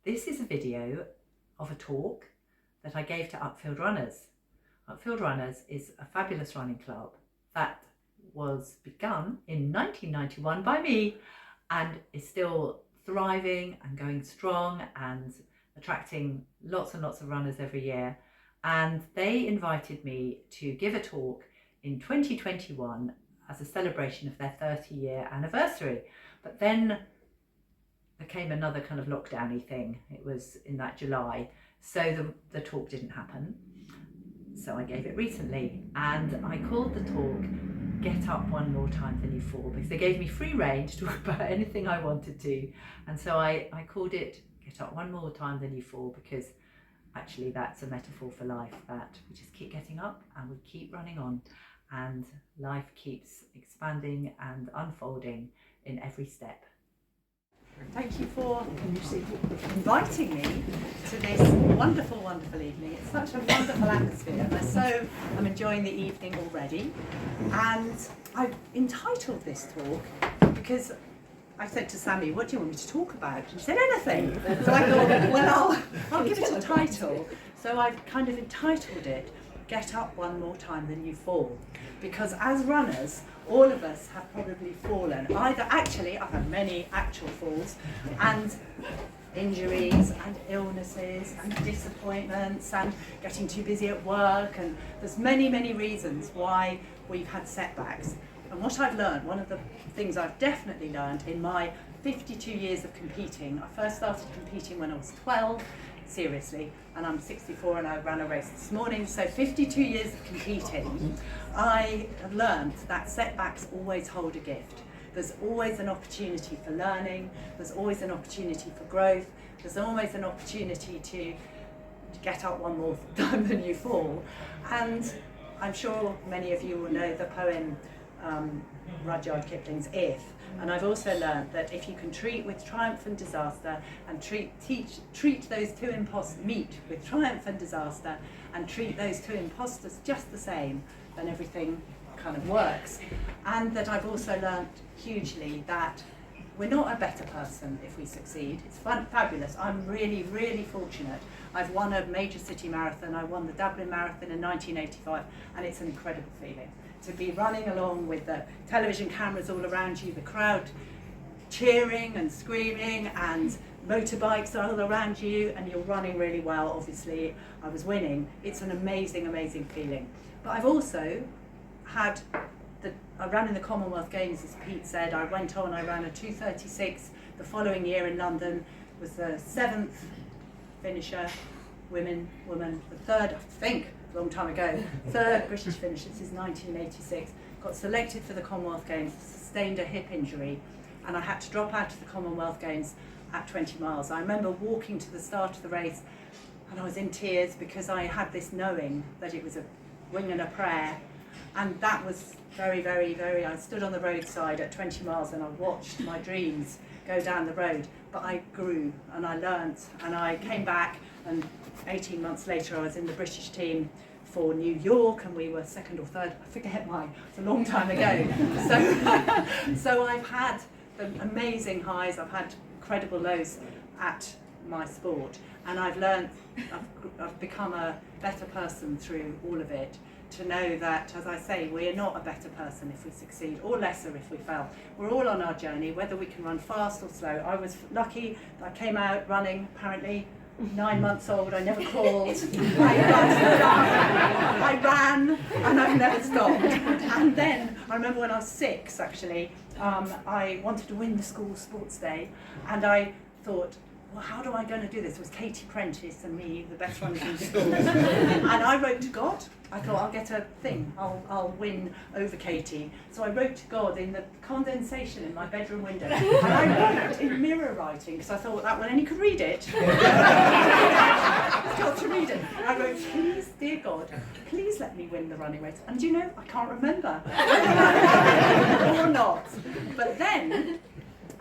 This is a video of a talk that I gave to Uckfield Runners. Uckfield Runners is a fabulous running club that was begun in 1991 by me and is still thriving and going strong and attracting lots and lots of runners every year. And they invited me to give a talk in 2021 as a celebration of their 30-year anniversary. But then there came another kind of lockdowny thing. It was in that July, so the talk didn't happen. So I gave it recently, and I called the talk Get Up One More Time Than You Fall, because they gave me free rein to talk about anything I wanted to. And so I called it Get Up One More Time Than You Fall, because actually that's a metaphor for life, that we just keep getting up and we keep running on, and life keeps expanding and unfolding in every step. Thank you for inviting me to this wonderful, wonderful evening. It's such a wonderful atmosphere. I'm enjoying the evening already. And I've entitled this talk because I said to Sammy, what do you want me to talk about? And she said, anything. So I thought, well, I'll give it a title. So I've kind of entitled it, Get Up One More Time Than You Fall. Because as runners, all of us have probably fallen. I've had many actual falls, and injuries and illnesses and disappointments and getting too busy at work, and there's many, many reasons why we've had setbacks. And what I've learned, one of the things I've definitely learned in my 52 years of competing, I first started competing when I was 12, seriously, and I'm 64 and I ran a race this morning, so 52 years of competing, I have learned that setbacks always hold a gift. There's always an opportunity for learning, there's always an opportunity for growth, there's always an opportunity to get up one more time than you fall. And I'm sure many of you will know the poem Rudyard Kipling's If. And I've also learned that if you can treat with triumph and disaster and treat those two meet with triumph and disaster and treat those two imposters just the same, then everything kind of works. And that I've also learned hugely that we're not a better person if we succeed. It's fabulous. I'm really, really fortunate. I've won a major city marathon. I won the Dublin Marathon in 1985, and it's an incredible feeling to be running along with the television cameras all around you, the crowd cheering and screaming, and motorbikes all around you, and you're running really well. Obviously, I was winning. It's an amazing, amazing feeling. But I've also had I ran in the Commonwealth Games, as Pete said. I went on, I ran a 2:36 the following year in London, was the 7th finisher, woman, the third, I think, a long time ago, third British finisher. This is 1986. Got selected for the Commonwealth Games, sustained a hip injury, and I had to drop out of the Commonwealth Games at 20 miles. I remember walking to the start of the race and I was in tears because I had this knowing that it was a wing and a prayer. And that was very, very, very, I stood on the roadside at 20 miles and I watched my dreams go down the road. But I grew and I learnt, and I came back, and 18 months later I was in the British team for New York, and we were second or third, I forget it's a long time ago. So I've had the amazing highs, I've had incredible lows at my sport, and I've learnt, I've become a better person through all of it. To know that, as I say, we are not a better person if we succeed, or lesser if we fail. We're all on our journey, whether we can run fast or slow. I was lucky that I came out running, apparently 9 months old. I never crawled. I ran, and I've never stopped. And then I remember when I was 6, actually, I wanted to win the school sports day, and I thought, well, how am I going to do this? It was Katie Prentice and me, the best runners in school. And I wrote to God. I thought, I'll get a thing, I'll win over Katie. So I wrote to God in the condensation in my bedroom window. And I wrote in mirror writing, because I thought that one, and he could read it. Got to read it. I wrote, please, dear God, please let me win the running race. And you know, I can't remember. Or not. But then,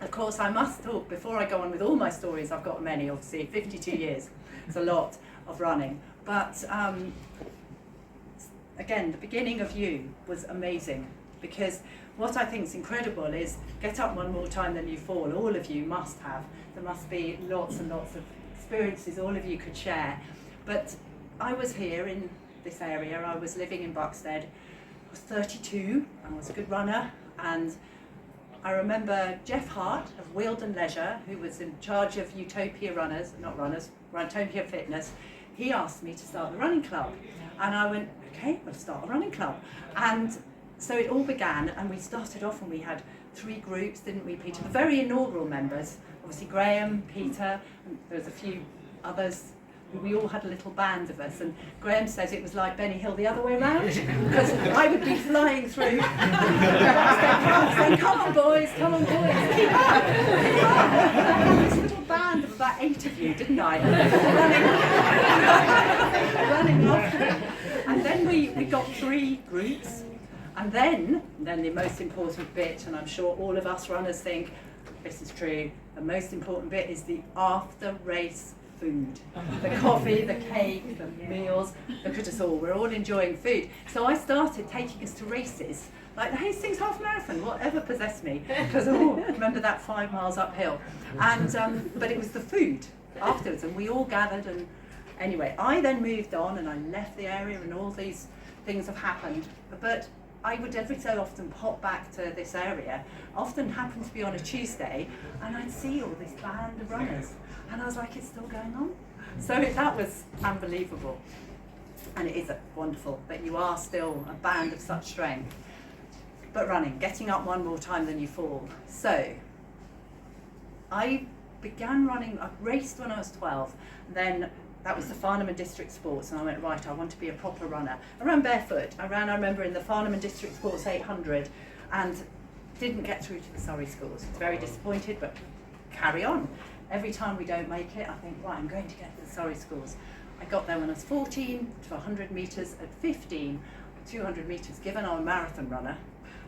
of course, I must talk, before I go on with all my stories, I've got many, obviously, 52 years. It's a lot of running. But again, the beginning of you was amazing, because what I think is incredible is get up one more time than you fall. All of you must have. There must be lots and lots of experiences all of you could share. But I was here in this area, I was living in Buxted, I was 32, I was a good runner, and I remember Jeff Hart of Wealdon Leisure, who was in charge of Utopia Utopia Fitness. He asked me to start the running club, and I went, okay, we'll start a running club. And so it all began, and we started off and we had 3 groups, didn't we, Peter? The very inaugural members, obviously Graham, Peter, and there was a few others. We all had a little band of us, and Graham says it was like Benny Hill the other way round, because I would be flying through, saying, come on boys, keep up, keep up. I had this little band of about 8 of you, didn't I? Running after me. And then we got 3 groups, and then the most important bit, and I'm sure all of us runners think this is true, the most important bit is the after race food. The coffee, the cake, the meals, look at us all, we're all enjoying food. So I started taking us to races, like the Hastings Half Marathon, whatever possessed me, because remember that 5 miles uphill. And but it was the food afterwards, and we all gathered, and anyway, I then moved on and I left the area, and all these things have happened. But I would every so often pop back to this area, often happened to be on a Tuesday, and I'd see all this band of runners, and I was like, it's still going on? So that was unbelievable. And it is wonderful that you are still a band of such strength. But running, getting up one more time than you fall. So I began running, I raced when I was 12, then that was the Farnham and District Sports, and I went, right, I want to be a proper runner. I ran barefoot. I remember, in the Farnham and District Sports 800, and didn't get through to the Surrey schools. I was very disappointed, but carry on. Every time we don't make it, I think, right, I'm going to get to the Surrey schools. I got there when I was 14 to 100 metres. At 15, 200 metres, given I'm a marathon runner,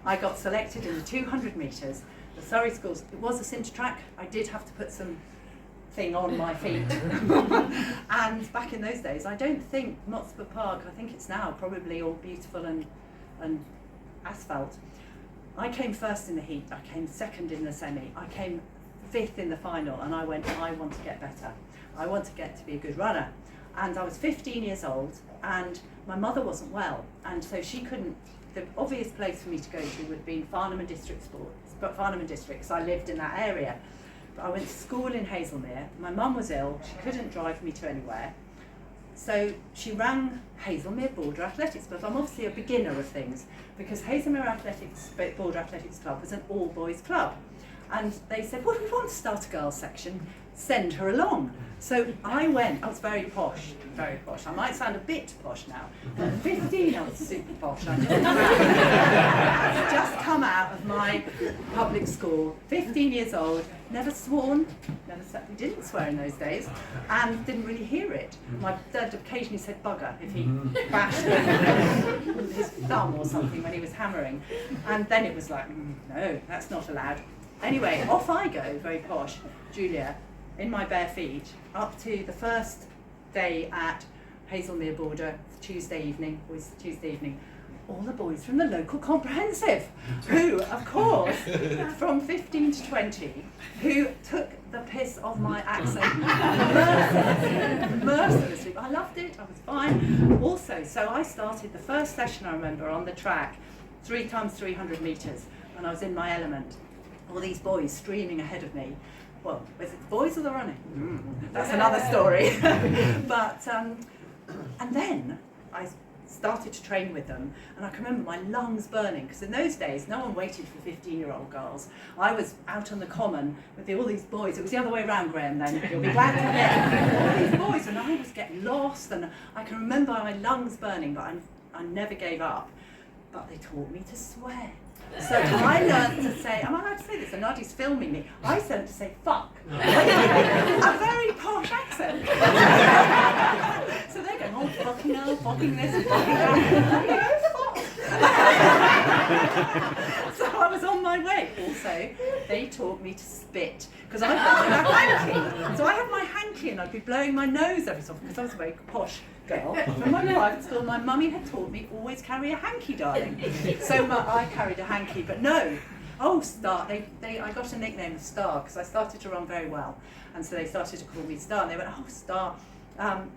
I got selected in the 200 metres. The Surrey schools, it was a cinch track. I did have to put some thing on my feet. And back in those days, I don't think Motspur Park, I think it's now probably all beautiful and asphalt. I came first in the heat, I came second in the semi, I came 5th in the final, and I went, I want to get better. I want to get to be a good runner. And I was 15 years old, and my mother wasn't well, and so she couldn't, the obvious place for me to go to would have been Farnham and District Sports, but Farnham and District, because I lived in that area. I went to school in Hazelmere. My mum was ill, she couldn't drive me to anywhere. So she rang Hazelmere Border Athletics, but I'm obviously a beginner of things, because Hazelmere Border Athletics Club was an all-boys club. And they said, well, we want to start a girls section, send her along. So I went, I was very posh, very posh. I might sound a bit posh now, but at 15 I was super posh. I just, just come out of my public school, 15 years old, never sworn, we didn't swear in those days, and didn't really hear it. My dad occasionally said bugger if he bashed his thumb or something when he was hammering. And then it was like, no, that's not allowed. Anyway, off I go, very posh, Julia, in my bare feet, up to the first day at Hazelmere Border, Tuesday evening, all the boys from the local comprehensive, who, of course, from 15 to 20, who took the piss of my accent mercilessly. I loved it, I was fine. Also, so I started the first session, I remember, on the track, 3 times 300 metres, and I was in my element. All these boys streaming ahead of me. Well, was it the boys or the running? That's another story. But, and then I started to train with them, and I can remember my lungs burning, because in those days no one waited for 15-year-old girls. I was out on the common with all these boys. It was the other way around, Graham, then. You'll be glad to hear. All these boys, and I was getting lost, and I can remember my lungs burning, but I never gave up. But they taught me to swear. So I learned to say, am I allowed to say this? Anadi's filming me. I learned to say fuck. A very posh accent. So they're going, oh, fucking hell, fucking this, fucking that. Fuck. So I was on my way. Also, they taught me to spit, because I've got my hanky. So I had my hanky and I'd be blowing my nose every so often, because I was a very posh girl from my private school. My mummy had taught me always carry a hanky, darling. So I carried a hanky, but no, Oh, Star. I got a nickname of Star because I started to run very well. And so they started to call me Star. And they went, oh, Star.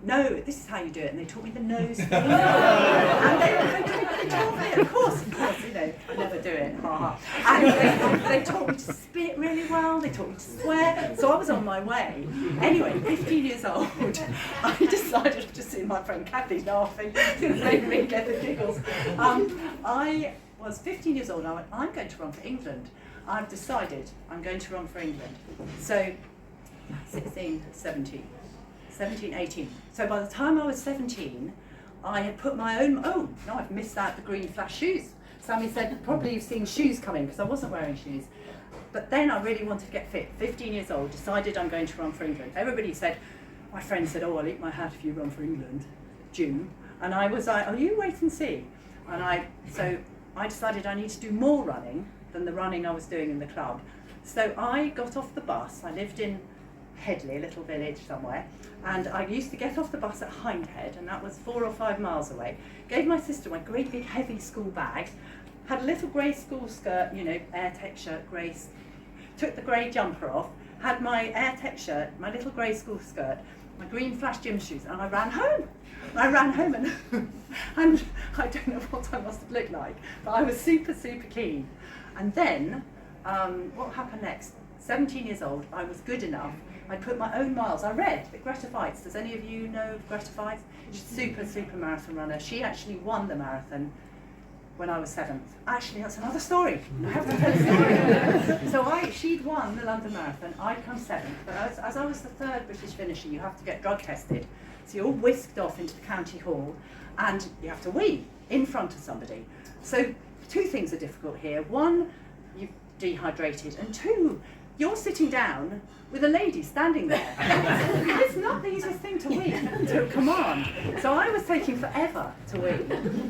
No, this is how you do it. And they taught me the nose thing. And they taught me, of course, you know, I never do it. And they taught me to spit really well. They taught me to swear. So I was on my way. Anyway, 15 years old, I decided to see my friend Kathy laughing. It made me get the giggles. I was 15 years old and I went, I'm going to run for England. I've decided I'm going to run for England. So 16, 17, 18. So by the time I was 17, I had put my own, oh, no, I've missed out the green flash shoes. Sammy said, probably you've seen shoes coming because I wasn't wearing shoes. But then I really wanted to get fit. 15 years old, decided I'm going to run for England. Everybody said, my friend said, oh, I'll eat my hat if you run for England, June. And I was like, oh, you wait and see. And so I decided I need to do more running than the running I was doing in the club. So I got off the bus. I lived in Headley, a little village somewhere, and I used to get off the bus at Hindhead, and that was 4 or 5 miles away. Gave my sister my great big heavy school bag, had a little grey school skirt, you know, AirTech shirt, grey, took the grey jumper off, had my AirTech shirt, my little grey school skirt, my green flash gym shoes, and I ran home. And I don't know what I must have looked like, but I was super, super keen. And then, what happened next? 17 years old, I was good enough. I put my own miles. I read that Greta Feitz, does any of you know of Greta Feitz? She's a super, super marathon runner. She actually won the marathon when I was 7th. Actually, that's another story. I have to tell a story. So she'd won the London Marathon, I'd come 7th, but as I was the 3rd British finisher, you have to get drug tested. So you're all whisked off into the county hall, and you have to wee in front of somebody. So 2 things are difficult here. 1, you've dehydrated, and 2, you're sitting down with a lady standing there. It's not the easiest thing to wee, to command. So I was taking forever to wee.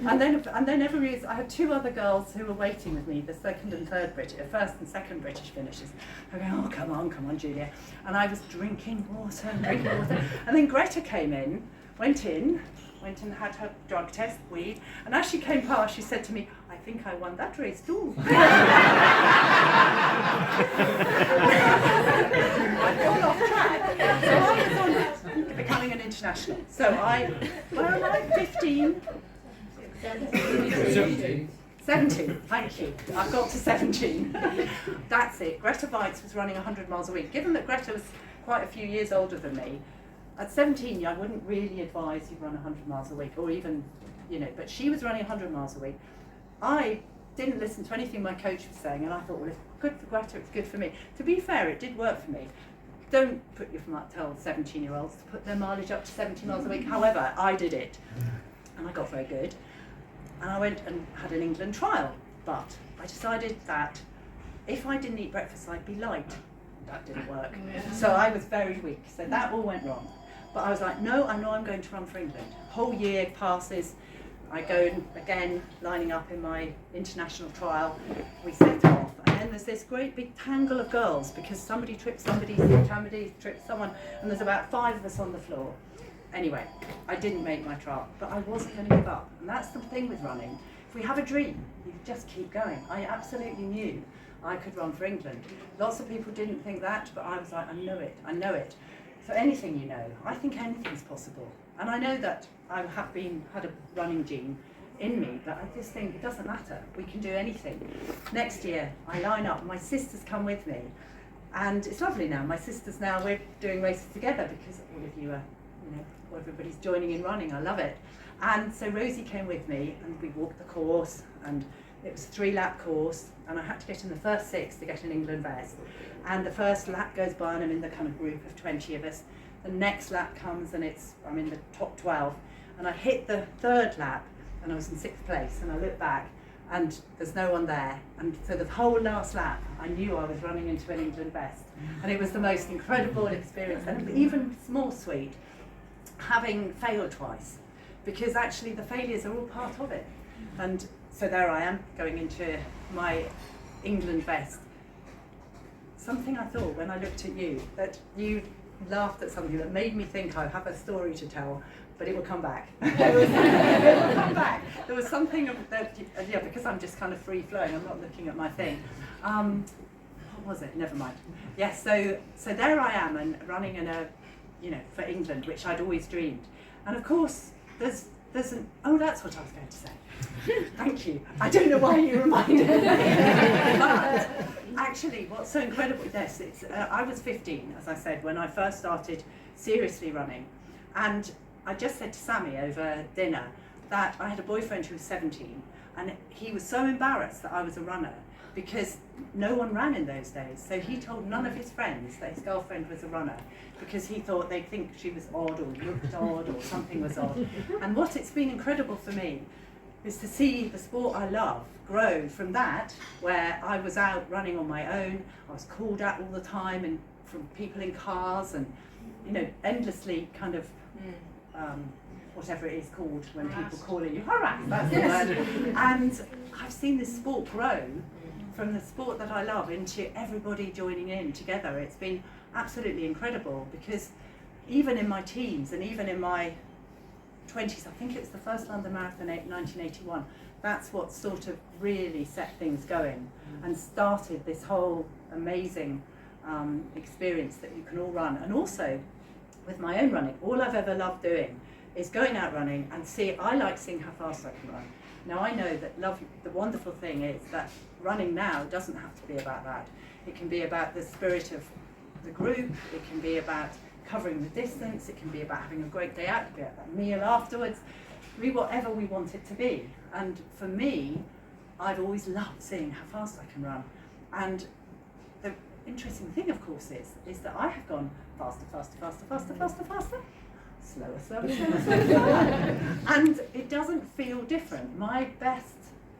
And then every I had 2 other girls who were waiting with me, the 2nd and 3rd British, 1st and 2nd British finishers. I go, oh, come on, Julia. And I was drinking water. And then Greta came in, went and had her drug test, weed. And as she came past, she said to me, I think I won that race too. I'd gone off track. So I was on becoming an international. So where am I? 15? 17, thank you. I've got to 17. That's it. Greta Feitz was running 100 miles a week. Given that Greta was quite a few years older than me, at 17, I wouldn't really advise you run 100 miles a week, or even, you know, but she was running 100 miles a week. I didn't listen to anything my coach was saying, and I thought, well, if it's good for Greta, it's good for me. To be fair, it did work for me. Don't tell 17-year-olds to put their mileage up to 70 miles a week. However, I did it, and I got very good. And I went and had an England trial, but I decided that if I didn't eat breakfast, I'd be light. That didn't work. So I was very weak, so that all went wrong. But I was like, no, I know I'm going to run for England. Whole year passes, I go again, lining up in my international trial, we set off, and then there's this great big tangle of girls because somebody tripped somebody tripped someone, and there's about 5 of us on the floor. Anyway, I didn't make my trial, but I wasn't going to give up, and that's the thing with running. If we have a dream, you just keep going. I absolutely knew I could run for England. Lots of people didn't think that, but I was like, I know it. So anything you know, I think anything's possible. And I know that I had a running gene in me, but I just think it doesn't matter. We can do anything. Next year, I line up. My sisters come with me, and it's lovely now. My sisters now, we're doing races together because all of you are, you know, everybody's joining in running. I love it. And so Rosie came with me, and we walked the course, and it was a 3-lap course, and I had to get in the first 6 to get an England vest. And the first lap goes by, and I'm in the kind of group of 20 of us. The next lap comes, and I'm in the top 12. And I hit the 3rd lap, and I was in 6th place. And I look back, and there's no one there. And so the whole last lap, I knew I was running into an England vest. And it was the most incredible experience, and even more sweet, having failed twice. Because actually the failures are all part of it. And so there I am, going into my England vest. Something I thought when I looked at you, that you laughed at something that made me think I have a story to tell, but it will come back. It will come back. There was something of that, yeah, because I'm just kind of free flowing. I'm not looking at my thing. What was it? Never mind. Yes. So there I am, and running in a, for England, which I'd always dreamed. And of course, there's an, oh, that's what I was going to say. Thank you. I don't know why you reminded me. But actually, what's so incredible, yes, it's, I was 15, as I said, when I first started seriously running. And I just said to Sammy over dinner that I had a boyfriend who was 17, and he was so embarrassed that I was a runner because no one ran in those days. So he told none of his friends that his girlfriend was a runner because he thought they'd think she was odd or looked odd or something was odd. And what it's been incredible for me is to see the sport I love grow from that, where I was out running on my own, I was called out all the time and from people in cars and, endlessly kind of, whatever it is called when people call you, harassed, that's the word. And I've seen this sport grow from the sport that I love into everybody joining in together. It's been absolutely incredible because even in my teens and even in my 20s, I think it was the first London Marathon in 1981, that's what sort of really set things going and started this whole amazing experience that you can all run. And also with my own running, all I've ever loved doing is going out running and I like seeing how fast I can run. Now I know that the wonderful thing is that running now doesn't have to be about that. It can be about the spirit of the group, it can be about covering the distance, it can be about having a great day out, it can be about a meal afterwards, it can be whatever we want it to be. And for me, I've always loved seeing how fast I can run. And the interesting thing, of course, is that I have gone faster, faster, faster, faster, faster, faster, slower, slower, slower, slower, slower. And it doesn't feel different. My best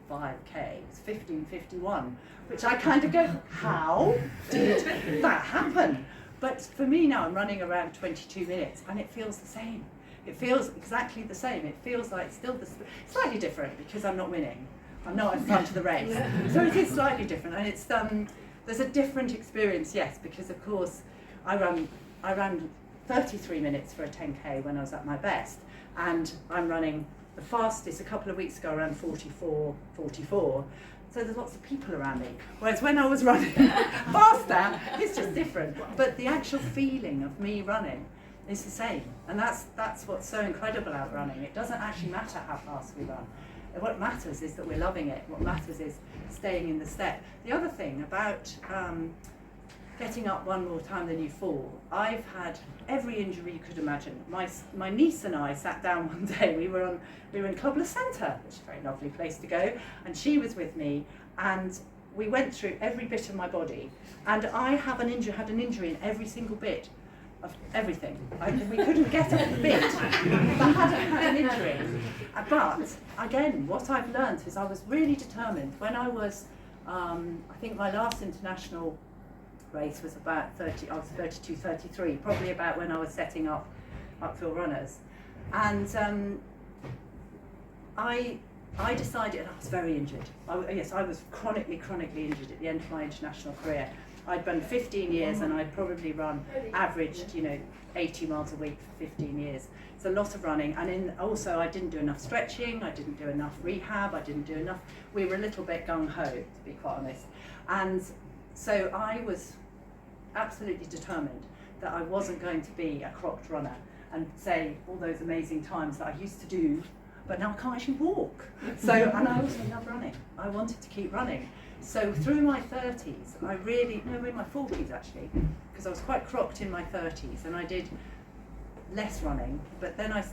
5K was 15:51, which I kind of go, how did that happen? But for me now, I'm running around 22 minutes and it feels the same. It feels exactly the same. It feels like still slightly different because I'm not winning. I'm not in front of the race. So it is slightly different, and it's there's a different experience, yes, because of course I ran 33 minutes for a 10K when I was at my best, and I'm running the fastest a couple of weeks ago around 44. So there's lots of people around me. Whereas when I was running faster, it's just different. But the actual feeling of me running is the same. And that's what's so incredible about running. It doesn't actually matter how fast we run. What matters is that we're loving it. What matters is staying in the step. The other thing about getting up one more time than you fall, I've had every injury you could imagine. My niece and I sat down one day, we were in Cobler Centre, which is a very lovely place to go, and she was with me, and we went through every bit of my body, and I had an injury in every single bit of everything. We couldn't get up the bit, but I hadn't had an injury. But again, what I've learned is I was really determined. When I was, I think my last international race was about 30, I was 32, 33, probably about when I was setting up Uckfield Runners. And I decided, I was very injured. I was chronically injured at the end of my international career. I'd run 15 years and I'd probably averaged, 80 miles a week for 15 years. It's a lot of running, and also I didn't do enough stretching, I didn't do enough rehab, we were a little bit gung-ho, to be quite honest. And so I was absolutely determined that I wasn't going to be a crocked runner and say all those amazing times that I used to do, but now I can't actually walk. So, and I also love running. I wanted to keep running. So through my 30s, in my 40s actually, because I was quite crocked in my 30s and I did less running, but then I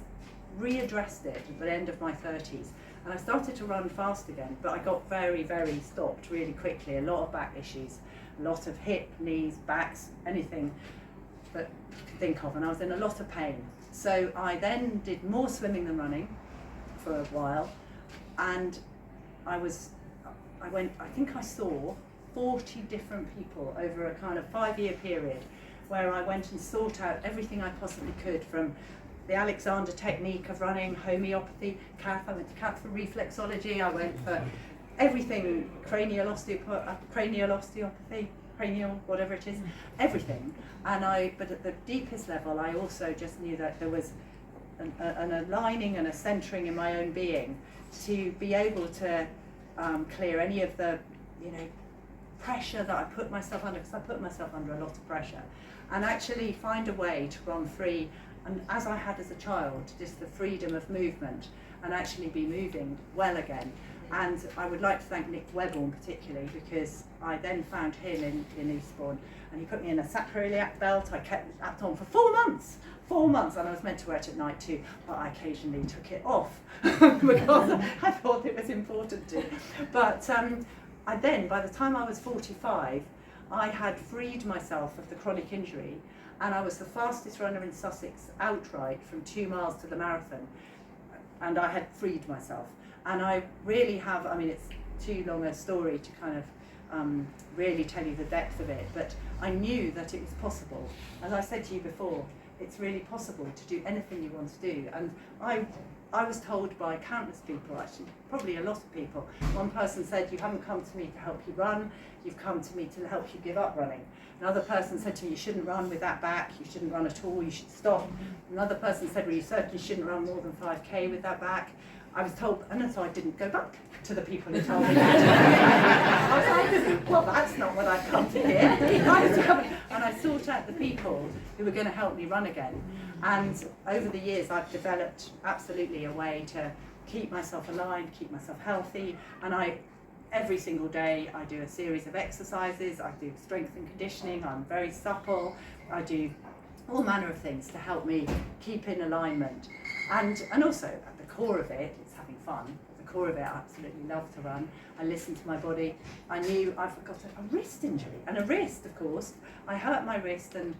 readdressed it at the end of my 30s and I started to run fast again, but I got very, very stopped really quickly. A lot of back issues, a lot of hip, knees, backs, anything that you could think of, and I was in a lot of pain. So I then did more swimming than running for a while, and I think I saw 40 different people over a kind of 5-year period where I went and sought out everything I possibly could, from the Alexander technique of running, homeopathy, I went to cath for reflexology, I went for everything, cranial osteopathy, cranial, whatever it is, everything. But at the deepest level, I also just knew that there was an aligning and a centering in my own being to be able to clear any of the, pressure that I put myself under, because I put myself under a lot of pressure, and actually find a way to run free. And as I had as a child, just the freedom of movement and actually be moving well again. And I would like to thank Nick Webborn particularly, because I then found him in Eastbourne, and he put me in a sacroiliac belt. I kept that on for 4 months. 4 months, and I was meant to wear it at night too, but I occasionally took it off because I thought it was important to. But by the time I was 45, I had freed myself of the chronic injury, and I was the fastest runner in Sussex outright from 2 miles to the marathon, and I had freed myself. And I really have, it's too long a story to kind of really tell you the depth of it, but I knew that it was possible. As I said to you before, it's really possible to do anything you want to do. And I was told by countless people, actually, probably a lot of people. One person said, you haven't come to me to help you run, you've come to me to help you give up running. Another person said to me, you shouldn't run with that back, you shouldn't run at all, you should stop. Another person said, well, you certainly shouldn't run more than 5k with that back. I was told, and so I didn't go back to the people who told me that. I was like, well, that's not what I've come to hear. And I sought out the people who were going to help me run again. And over the years, I've developed absolutely a way to keep myself aligned, keep myself healthy. And every single day, I do a series of exercises. I do strength and conditioning. I'm very supple. I do all manner of things to help me keep in alignment. And also, at the core of it, it's having fun. At the core of it, I absolutely love to run. I listen to my body. I knew I've got a wrist injury, and a wrist, of course. I hurt my wrist, and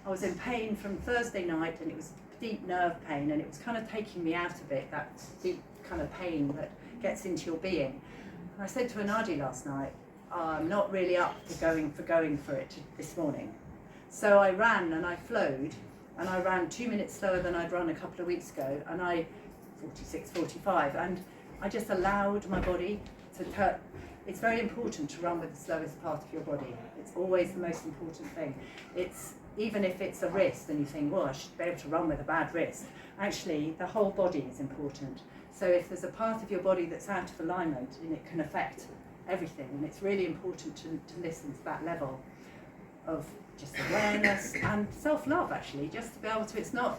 I was in pain from Thursday night, and it was deep nerve pain, and it was kind of taking me out of it, that deep kind of pain that gets into your being. And I said to Anadi last night, I'm not really up to going for it this morning. So I ran and I flowed, and I ran 2 minutes slower than I'd run a couple of weeks ago, and 46, 45, and I just allowed my body to turn. It's very important to run with the slowest part of your body. It's always the most important thing. Even if it's a wrist and you think, well, I should be able to run with a bad wrist, actually the whole body is important. So if there's a part of your body that's out of alignment, and it can affect everything, and it's really important to listen to that level of just awareness and self-love, actually, just to be able to,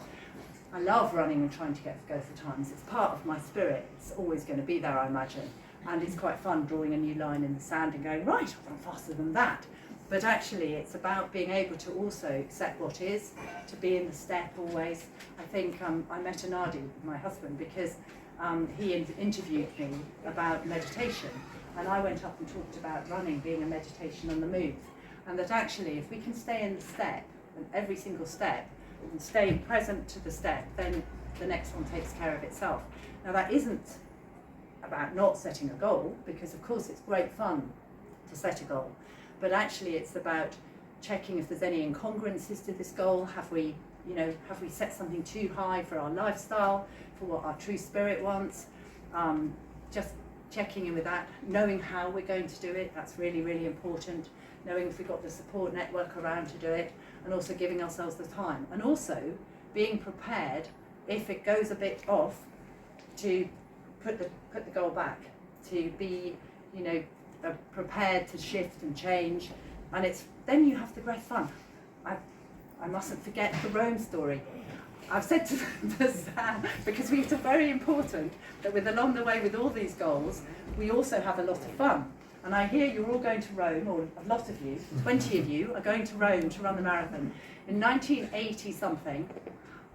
I love running and trying to go for times. It's part of my spirit. It's always going to be there, I imagine. And it's quite fun drawing a new line in the sand and going, right, I'll run faster than that. But actually, it's about being able to also accept what is, to be in the step always. I think I met Anadi, my husband, because he interviewed me about meditation. And I went up and talked about running being a meditation on the move. And that actually, if we can stay in the step, and every single step, and stay present to the step, then the next one takes care of itself. Now that isn't about not setting a goal, because of course it's great fun to set a goal, but actually it's about checking if there's any incongruences to this goal. Have we set something too high for our lifestyle, for what our true spirit wants? Just checking in with that, knowing how we're going to do it, that's really, really important. Knowing if we've got the support network around to do it, and also giving ourselves the time. And also being prepared, if it goes a bit off, to put the goal back, to be, prepared to shift and change. And then you have the great fun. I mustn't forget the Rome story. I've said to Sam, because it's very important that along the way with all these goals, we also have a lot of fun. And I hear you're all going to Rome, or a lot of you, 20 of you, are going to Rome to run the marathon. In 1980 something,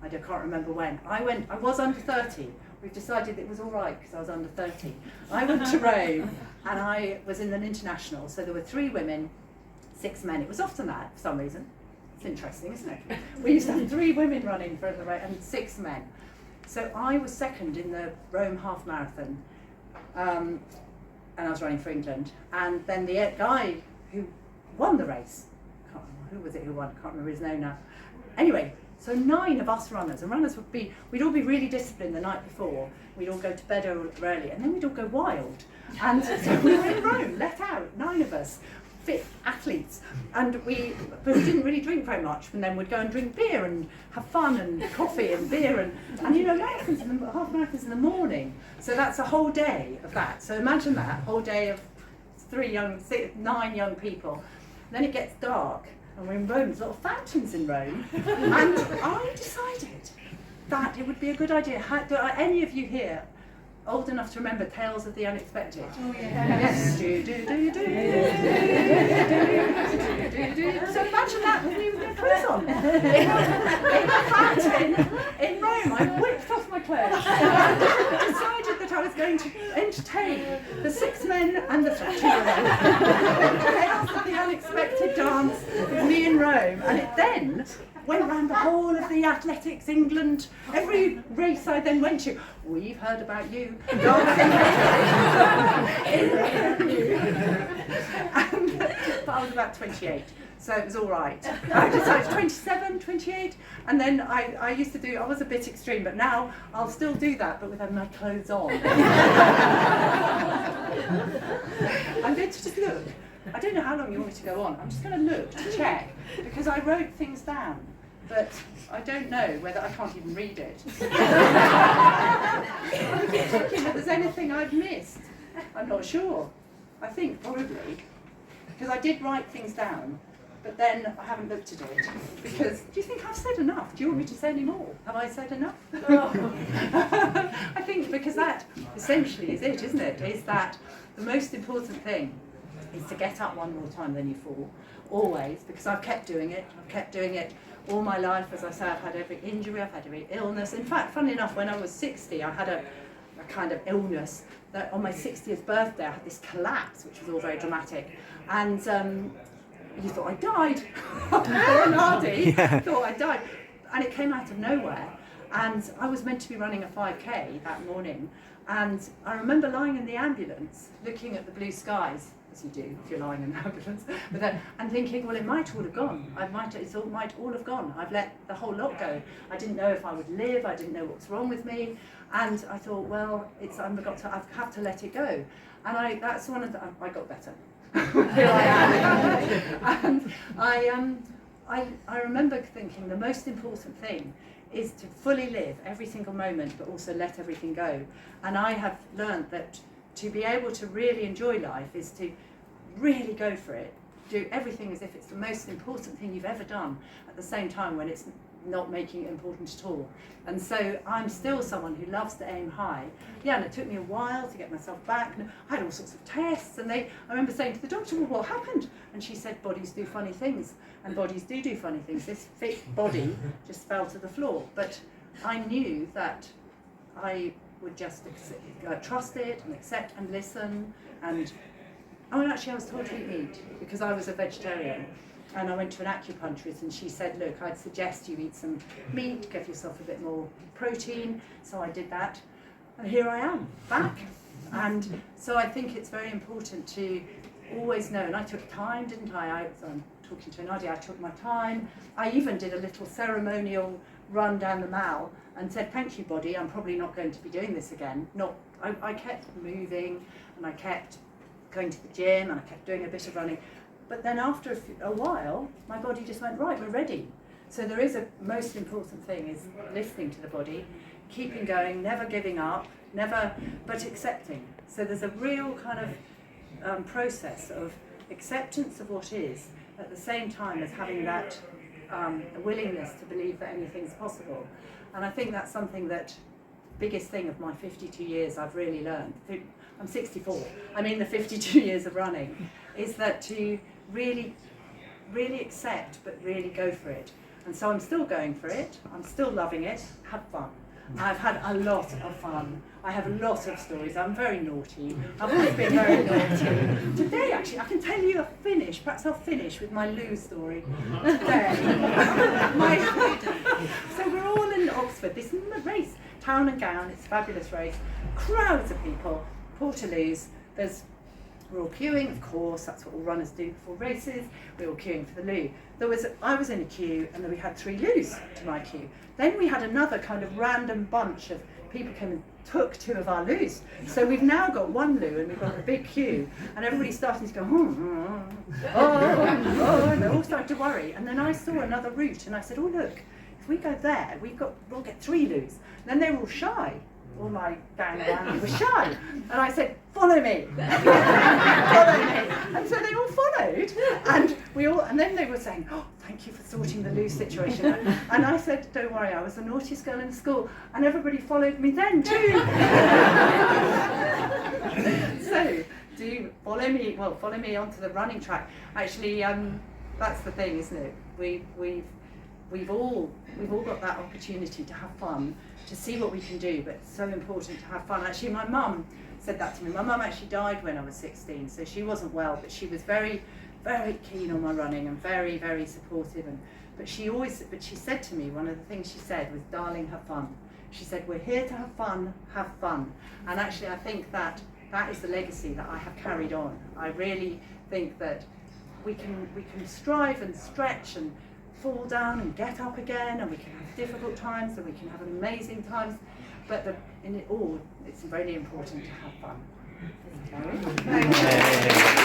I can't remember when, I was under 30. We've decided it was all right because I was under 30. I went to Rome, and I was in an international, so there were 3 women, 6 men. It was often that, for some reason. It's interesting, isn't it? We used to have 3 women running for the race and 6 men. So I was second in the Rome half marathon. And I was running for England, and then the guy who won the race, who was it who won? I can't remember his name now. Anyway, so 9 of us runners, and runners we'd all be really disciplined the night before. We'd all go to bed early, and then we'd all go wild. And so we were in Rome, let out, 9 of us, fit athletes, but we didn't really drink very much, and then we'd go and drink beer and have fun and coffee and beer and half marathons in the morning. So that's a whole day of that. So imagine that whole day of 9 young people. And then it gets dark, and we're in Rome. There's a lot of fountains in Rome, and I decided that it would be a good idea. Are any of you here old enough to remember Tales of the Unexpected? Oh yeah. Yes. So imagine that with me with my clothes on. In a fountain in Rome, I whipped off my clothes and decided that I was going to entertain the 6 men and the 2 women. Tales of the Unexpected dance with me in Rome, and it then went round the whole of the athletics England. Every race I then went to, we've heard about you dancing. But I was about 28, so it was all right. I decided 27, 28, and then I used to do, I was a bit extreme, but now I'll still do that, but without my clothes on. I'm going to just look. I don't know how long you want me to go on. I'm just going to look to check, because I wrote things down, but I don't know whether I can't even read it. I'm thinking that there's anything I've missed. I'm not sure. I think probably, because I did write things down, but then I haven't looked at it. Because, do you think I've said enough? Do you want me to say any more? Have I said enough? I think because that essentially is it, isn't it? Is that the most important thing is to get up one more time than you fall, always, because I've kept doing it all my life. As I say, I've had every injury, I've had every illness. In fact, funnily enough, when I was 60, I had a kind of illness that on my 60th birthday, I had this collapse, which was all very dramatic, and you thought I died. Anadi thought I died, and it came out of nowhere. And I was meant to be running a 5K that morning, and I remember lying in the ambulance, looking at the blue skies, as you do if you're lying in an ambulance, and thinking, well, it might all have gone. It might all have gone. I've let the whole lot go. I didn't know if I would live. I didn't know what's wrong with me, and I thought, well, I have to let it go. And I got better. Here I am. And I remember thinking the most important thing is to fully live every single moment, but also let everything go. And I have learned that to be able to really enjoy life is to really go for it. Do everything as if it's the most important thing you've ever done, at the same time when it's not making it important at all. And so I'm still someone who loves to aim high. Yeah, and it took me a while to get myself back. And I had all sorts of tests, and I remember saying to the doctor, well, what happened? And she said, bodies do funny things, and bodies do funny things. This fit body just fell to the floor. But I knew that I would just trust it and accept and listen. And actually I was told to eat meat because I was a vegetarian. And I went to an acupuncturist, and she said, look, I'd suggest you eat some meat, give yourself a bit more protein. So I did that, and here I am, back. And so I think it's very important to always know, and I took time, didn't I? I'm talking to Anadi, I took my time. I even did a little ceremonial run down the Mall and said, thank you, body, I'm probably not going to be doing this again. I kept moving, and I kept going to the gym, and I kept doing a bit of running. But then after a while, my body just went, right, we're ready. So there is a most important thing is listening to the body, keeping going, never giving up, but accepting. So there's a real kind of process of acceptance of what is, at the same time as having that willingness to believe that anything's possible. And I think that's something that, biggest thing of my 52 years I've really learned. I'm 64. I mean the 52 years of running, is that to really accept, but really go for it. And so I'm still going for it. I'm still loving it. Have fun. I've had a lot of fun. I have a lot of stories. I'm very naughty. I've always been very naughty. Today, actually, I can tell you a finish. Perhaps I'll finish with my loo story. Today. So we're all in Oxford. This is a race, town and gown. It's a fabulous race. Crowds of people. Portaloos. We're all queuing, of course, that's what all runners do before races. We're all queuing for the loo. I was in a queue, and then we had 3 loos to my queue. Then we had another kind of random bunch of people came and took 2 of our loos. So we've now got 1 loo and we've got a big queue, and everybody's starting to go, and they all started to worry. And then I saw another route and I said, oh look, if we go there, we'll get 3 loos. And then they were all shy. All my gang around me was shy. And I said, follow me. Follow me. And so they all followed. And then they were saying, oh, thank you for sorting the loo situation out. And I said, don't worry, I was the naughtiest girl in school. And everybody followed me then too. So do follow me, well, follow me onto the running track. Actually, that's the thing, isn't it? We've all got that opportunity to have fun, to see what we can do, but it's so important to have fun. Actually, my mum said that to me. My mum actually died when I was 16, so she wasn't well, but she was very, very keen on my running and very, very supportive. But she said to me, one of the things she said was, darling, have fun. She said, we're here to have fun, have fun. And actually, I think that is the legacy that I have carried on. I really think that we can strive and stretch and fall down and get up again, and we can have difficult times and we can have amazing times, but in it all, it's really important to have fun. Thank you.